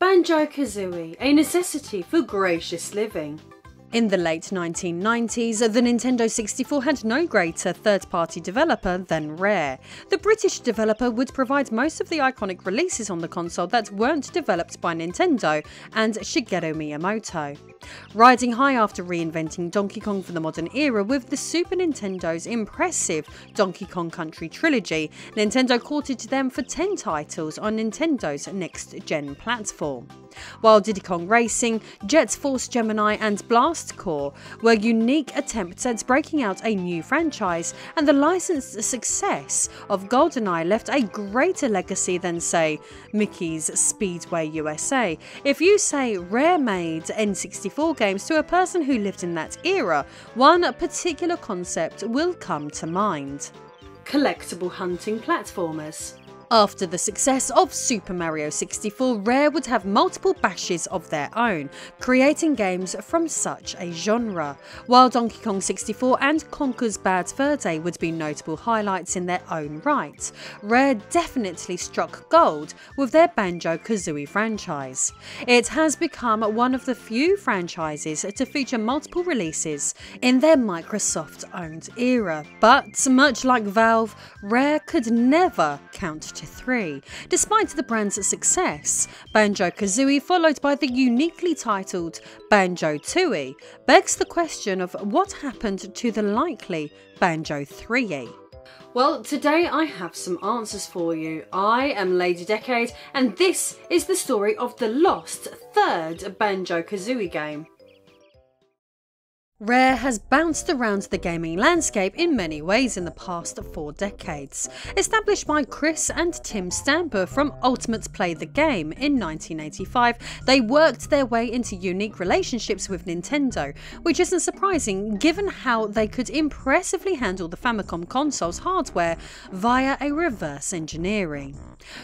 Banjo-Kazooie, a necessity for gracious living. In the late 1990s, the Nintendo 64 had no greater third-party developer than Rare. The British developer would provide most of the iconic releases on the console that weren't developed by Nintendo and Shigeru Miyamoto. Riding high after reinventing Donkey Kong for the modern era with the Super Nintendo's impressive Donkey Kong Country trilogy, Nintendo courted them for 10 titles on Nintendo's next-gen platform. While Diddy Kong Racing, Jet Force Gemini and Blast Corps were unique attempts at breaking out a new franchise, and the licensed success of GoldenEye left a greater legacy than, say, Mickey's Speedway USA. If you say Rare made N64 games to a person who lived in that era, one particular concept will come to mind: collectible hunting platformers. After the success of Super Mario 64, Rare would have multiple bashes of their own, creating games from such a genre. While Donkey Kong 64 and Conker's Bad Fur Day would be notable highlights in their own right, Rare definitely struck gold with their Banjo-Kazooie franchise. It has become one of the few franchises to feature multiple releases in their Microsoft-owned era, but much like Valve, Rare could never count to 3. Despite the brand's success, Banjo-Kazooie, followed by the uniquely titled Banjo-Tooie, begs the question of what happened to the likely Banjo-3. Well, today I have some answers for you. I am Lady Decade, and this is the story of the lost third Banjo-Kazooie game. Rare has bounced around the gaming landscape in many ways in the past 4 decades. Established by Chris and Tim Stamper from Ultimate Play the Game in 1985, they worked their way into unique relationships with Nintendo, which isn't surprising given how they could impressively handle the Famicom console's hardware via a reverse engineering.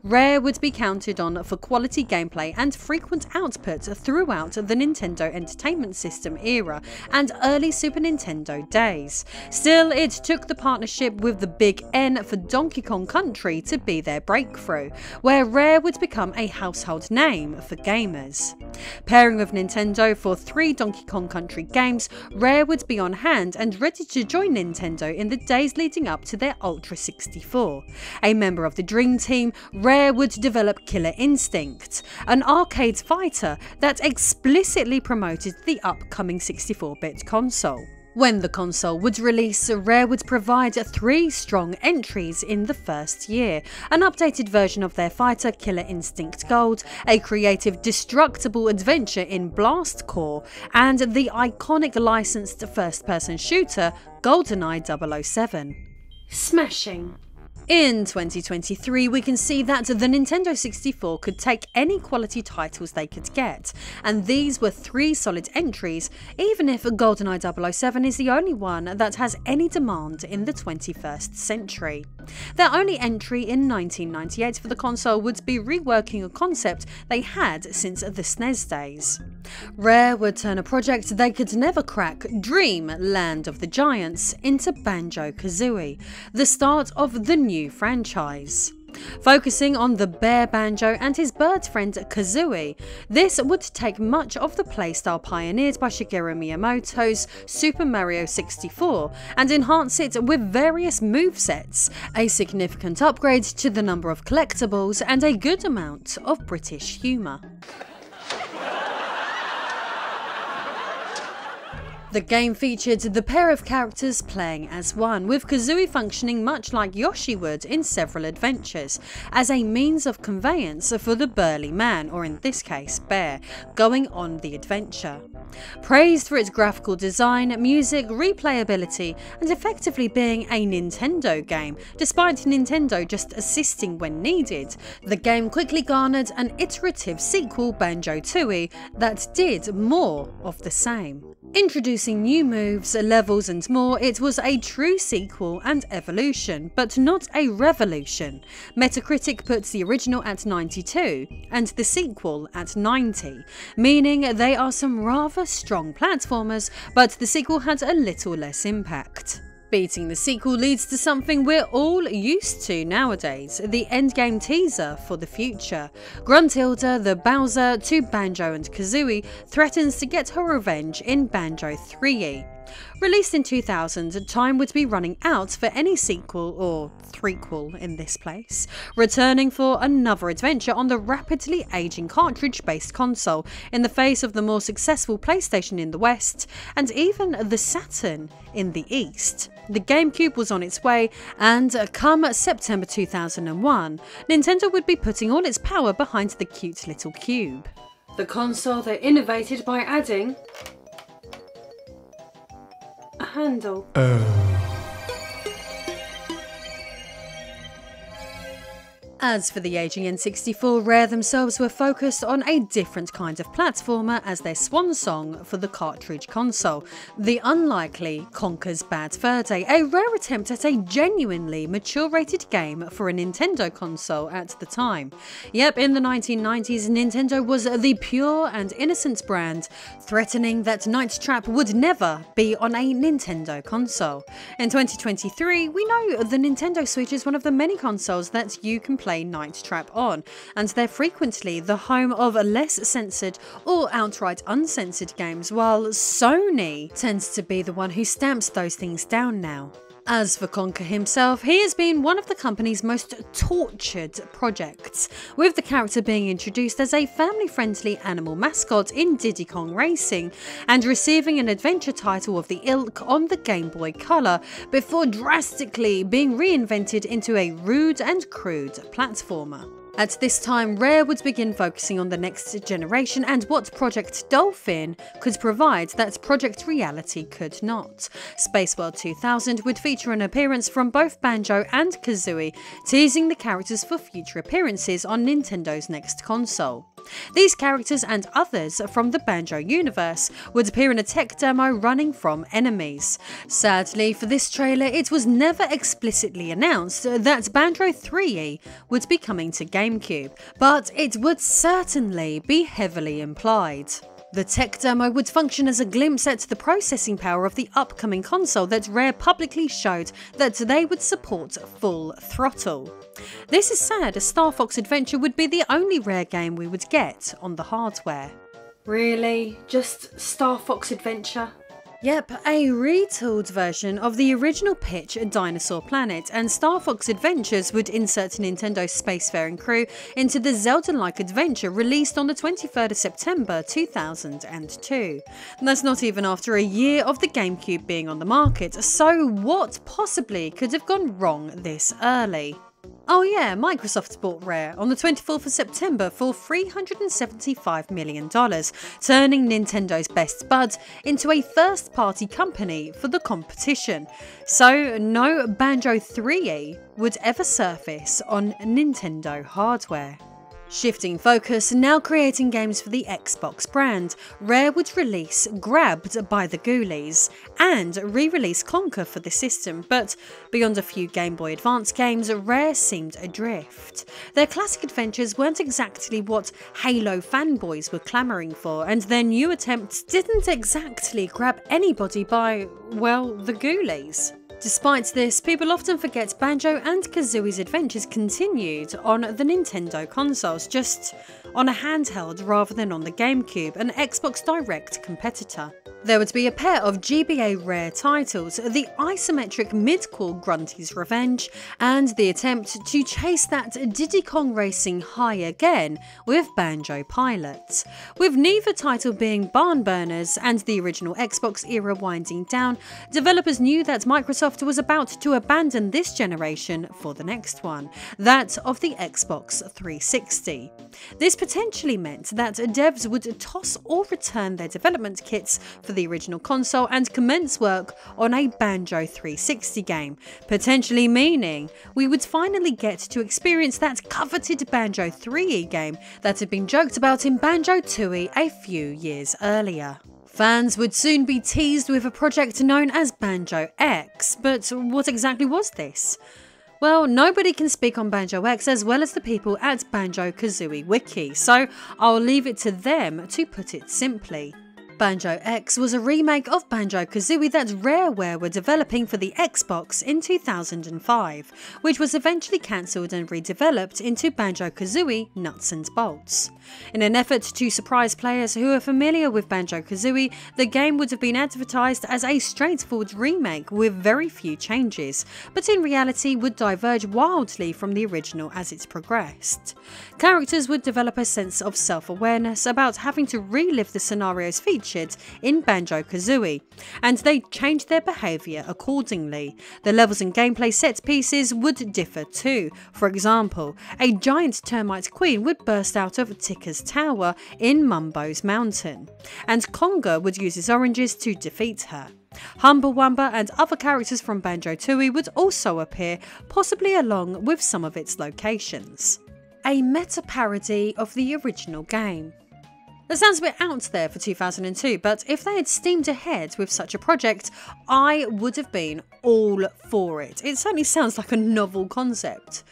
Rare would be counted on for quality gameplay and frequent output throughout the Nintendo Entertainment System era and early Super Nintendo days. Still, it took the partnership with the Big N for Donkey Kong Country to be their breakthrough, where Rare would become a household name for gamers. Pairing with Nintendo for 3 Donkey Kong Country games, Rare would be on hand and ready to join Nintendo in the days leading up to their Ultra 64. A member of the Dream Team, Rare would develop Killer Instinct, an arcade fighter that explicitly promoted the upcoming 64-bit console. When the console would release, Rare would provide 3 strong entries in the first year: an updated version of their fighter Killer Instinct Gold, a creative destructible adventure in Blast Corps, and the iconic licensed first-person shooter GoldenEye 007. Smashing. In 2023, we can see that the Nintendo 64 could take any quality titles they could get, and these were 3 solid entries, even if GoldenEye 007 is the only one that has any demand in the 21st century. Their only entry in 1998 for the console would be reworking a concept they had since the SNES days. Rare would turn a project they could never crack, Dream Land of the Giants, into Banjo-Kazooie, the start of the new franchise. Focusing on the bear Banjo and his bird friend Kazooie, this would take much of the playstyle pioneered by Shigeru Miyamoto's Super Mario 64 and enhance it with various movesets, a significant upgrade to the number of collectibles, and a good amount of British humour. The game featured the pair of characters playing as one, with Kazooie functioning much like Yoshi would in several adventures, as a means of conveyance for the burly man, or in this case bear, going on the adventure. Praised for its graphical design, music, replayability, and effectively being a Nintendo game, despite Nintendo just assisting when needed, the game quickly garnered an iterative sequel, Banjo-Tooie, that did more of the same. Introducing new moves, levels and more, it was a true sequel and evolution, but not a revolution. Metacritic puts the original at 92 and the sequel at 90, meaning they are some rather strong platformers, but the sequel had a little less impact. Beating the sequel leads to something we're all used to nowadays, the endgame teaser for the future. Gruntilda, the Bowser to Banjo and Kazooie, threatens to get her revenge in Banjo 3E. Released in 2000, time would be running out for any sequel, or threequel in this place, returning for another adventure on the rapidly aging cartridge-based console in the face of the more successful PlayStation in the West, and even the Saturn in the East. The GameCube was on its way, and come September 2001, Nintendo would be putting all its power behind the cute little cube. The console they innovated by adding a handle. As for the aging N64, Rare themselves were focused on a different kind of platformer as their swan song for the cartridge console, the unlikely Conker's Bad Fur Day, a rare attempt at a genuinely mature-rated game for a Nintendo console at the time. Yep, in the 1990s, Nintendo was the pure and innocent brand, threatening that Night Trap would never be on a Nintendo console. In 2023, we know the Nintendo Switch is one of the many consoles that you can play Night Trap on, and they're frequently the home of less censored or outright uncensored games, while Sony tends to be the one who stamps those things down now. As for Conker himself, he has been one of the company's most tortured projects, with the character being introduced as a family-friendly animal mascot in Diddy Kong Racing, and receiving an adventure title of the ilk on the Game Boy Color, before drastically being reinvented into a rude and crude platformer. At this time, Rare would begin focusing on the next generation and what Project Dolphin could provide that Project Reality could not. Space World 2000 would feature an appearance from both Banjo and Kazooie, teasing the characters for future appearances on Nintendo's next console. These characters and others from the Banjo universe would appear in a tech demo running from enemies. Sadly for this trailer, it was never explicitly announced that Banjo 3E would be coming to GameCube, but it would certainly be heavily implied. The tech demo would function as a glimpse at the processing power of the upcoming console that Rare publicly showed that they would support full throttle. This is sad, as Star Fox Adventure would be the only Rare game we would get on the hardware. Really? Just Star Fox Adventure? Yep, a retooled version of the original pitch Dinosaur Planet, and Star Fox Adventures would insert Nintendo's spacefaring crew into the Zelda-like adventure released on the 23rd of September 2002. That's not even after a year of the GameCube being on the market, so what possibly could have gone wrong this early? Oh yeah, Microsoft bought Rare on the 24th of September for $375 million, turning Nintendo's best bud into a first-party company for the competition. So no Banjo 3E would ever surface on Nintendo hardware. Shifting focus, now creating games for the Xbox brand, Rare would release Grabbed by the Ghoulies and re-release Conker for the system, but beyond a few Game Boy Advance games, Rare seemed adrift. Their classic adventures weren't exactly what Halo fanboys were clamouring for, and their new attempts didn't exactly grab anybody by, well, the Ghoulies. Despite this, people often forget Banjo and Kazooie's adventures continued on the Nintendo consoles, just on a handheld rather than on the GameCube, an Xbox Direct competitor. There would be a pair of GBA Rare titles, the isometric mid-core Grunty's Revenge, and the attempt to chase that Diddy Kong Racing high again with Banjo Pilot. With neither title being barn burners and the original Xbox era winding down, developers knew that Microsoft was about to abandon this generation for the next one, that of the Xbox 360. This potentially meant that devs would toss or return their development kits for the original console and commence work on a Banjo 360 game, potentially meaning we would finally get to experience that coveted Banjo 3E game that had been joked about in Banjo Tooie a few years earlier. Fans would soon be teased with a project known as Banjo X, but what exactly was this? Well, nobody can speak on Banjo X as well as the people at Banjo-Kazooie Wiki, so I'll leave it to them to put it simply. Banjo-X was a remake of Banjo-Kazooie that Rareware were developing for the Xbox in 2005, which was eventually cancelled and redeveloped into Banjo-Kazooie Nuts and Bolts. In an effort to surprise players who are familiar with Banjo-Kazooie, the game would have been advertised as a straightforward remake with very few changes, but in reality would diverge wildly from the original as it progressed. Characters would develop a sense of self-awareness about having to relive the scenarios featured in Banjo-Kazooie, and they changed their behaviour accordingly. The levels and gameplay set pieces would differ too. For example, a giant termite queen would burst out of Tikka's tower in Mumbo's mountain, and Conga would use his oranges to defeat her. Humbawamba and other characters from Banjo-Tooie would also appear, possibly along with some of its locations. A meta-parody of the original game. That sounds a bit out there for 2002, but if they had steamed ahead with such a project, I would have been all for it. It certainly sounds like a novel concept.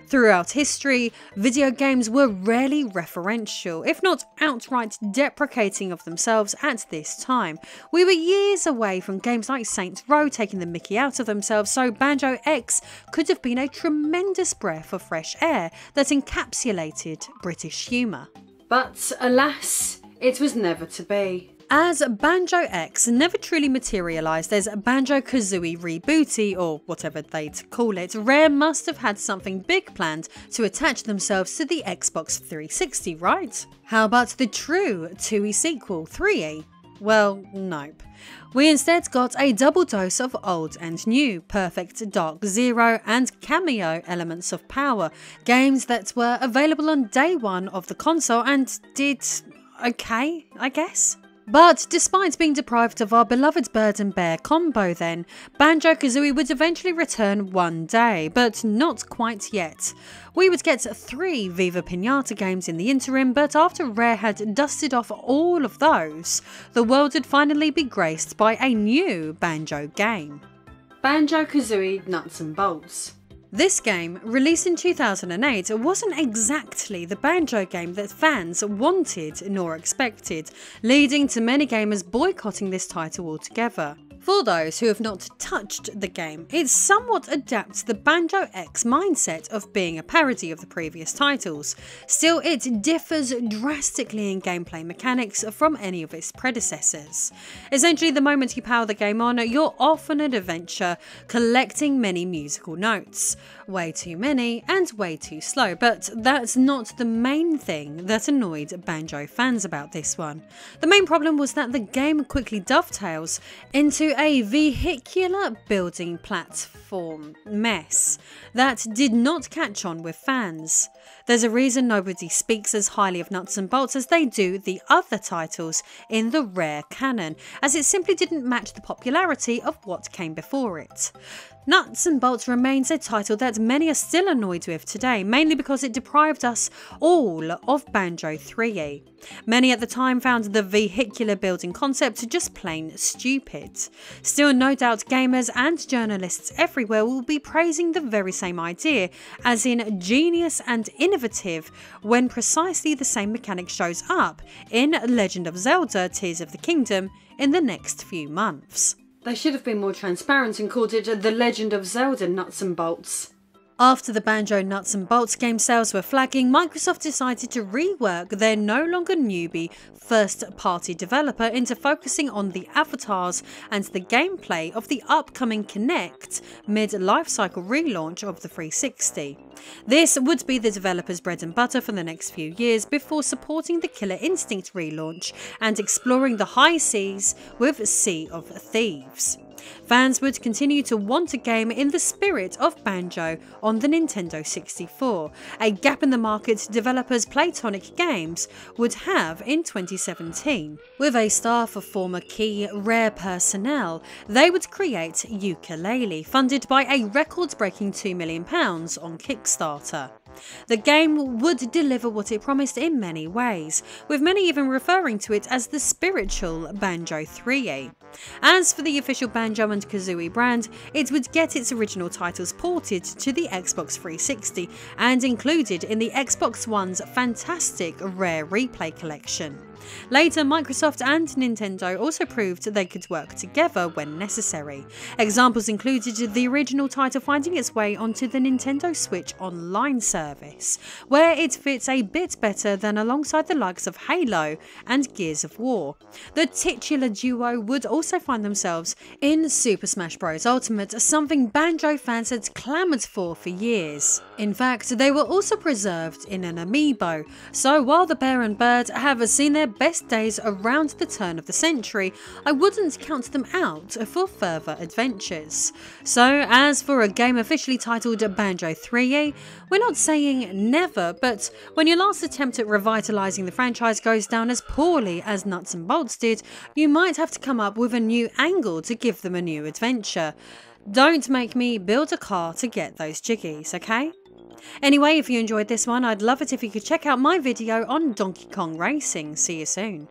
Throughout history, video games were rarely referential, if not outright deprecating of themselves at this time. We were years away from games like Saints Row taking the mickey out of themselves, so Banjo-X could have been a tremendous breath of fresh air that encapsulated British humour. But alas, it was never to be. As Banjo-X never truly materialised as Banjo-Kazooie Rebooty, or whatever they'd call it, Rare must have had something big planned to attach themselves to the Xbox 360, right? How about the true 2E sequel, 3E? Well, nope. We instead got a double dose of old and new, Perfect Dark Zero and Cameo Elements of Power, games that were available on day one of the console and did okay, I guess. But despite being deprived of our beloved Bird and Bear combo then, Banjo-Kazooie would eventually return one day, but not quite yet. We would get 3 Viva Pinata games in the interim, but after Rare had dusted off all of those, the world would finally be graced by a new Banjo game. Banjo-Kazooie Nuts and Bolts. This game, released in 2008, wasn't exactly the Banjo game that fans wanted nor expected, leading to many gamers boycotting this title altogether. For those who have not touched the game, it somewhat adapts the Banjo-X mindset of being a parody of the previous titles. Still, it differs drastically in gameplay mechanics from any of its predecessors. Essentially, the moment you power the game on, you're off on an adventure, collecting many musical notes. Way too many and way too slow, but that's not the main thing that annoyed Banjo fans about this one. The main problem was that the game quickly dovetails into a vehicular building platform mess that did not catch on with fans. There's a reason nobody speaks as highly of Nuts and Bolts as they do the other titles in the Rare canon, as it simply didn't match the popularity of what came before it. Nuts and Bolts remains a title that many are still annoyed with today, mainly because it deprived us all of Banjo 3E. Many at the time found the vehicular building concept just plain stupid. Still, no doubt gamers and journalists everywhere will be praising the very same idea, as in genius and innovative, when precisely the same mechanic shows up in Legend of Zelda Tears of the Kingdom in the next few months. They should have been more transparent and called it The Legend of Zelda Nuts and Bolts. After the Banjo Nuts and Bolts game sales were flagging, Microsoft decided to rework their no longer newbie first-party developer into focusing on the avatars and the gameplay of the upcoming Kinect mid-lifecycle relaunch of the 360. This would be the developer's bread and butter for the next few years before supporting the Killer Instinct relaunch and exploring the high seas with Sea of Thieves. Fans would continue to want a game in the spirit of Banjo on the Nintendo 64, a gap in the market developers Playtonic Games would have in 2017. With a staff of former key Rare personnel, they would create Yooka-Laylee, funded by a record-breaking £2 million on Kickstarter. The game would deliver what it promised in many ways, with many even referring to it as the spiritual Banjo-Tooie. As for the official Banjo and Kazooie brand, it would get its original titles ported to the Xbox 360 and included in the Xbox One's fantastic Rare Replay collection. Later, Microsoft and Nintendo also proved they could work together when necessary. Examples included the original title finding its way onto the Nintendo Switch Online service, where it fits a bit better than alongside the likes of Halo and Gears of War. The titular duo would also find themselves in Super Smash Bros. Ultimate, something Banjo fans had clamoured for years. In fact, they were also preserved in an amiibo, so while the pair and bird have seen their best days around the turn of the century, I wouldn't count them out for further adventures. So as for a game officially titled Banjo-Tooie, we're not saying never, but when your last attempt at revitalising the franchise goes down as poorly as Nuts and Bolts did, you might have to come up with a new angle to give them a new adventure. Don't make me build a car to get those jiggies, okay? Anyway, if you enjoyed this one, I'd love it if you could check out my video on Donkey Kong Racing. See you soon.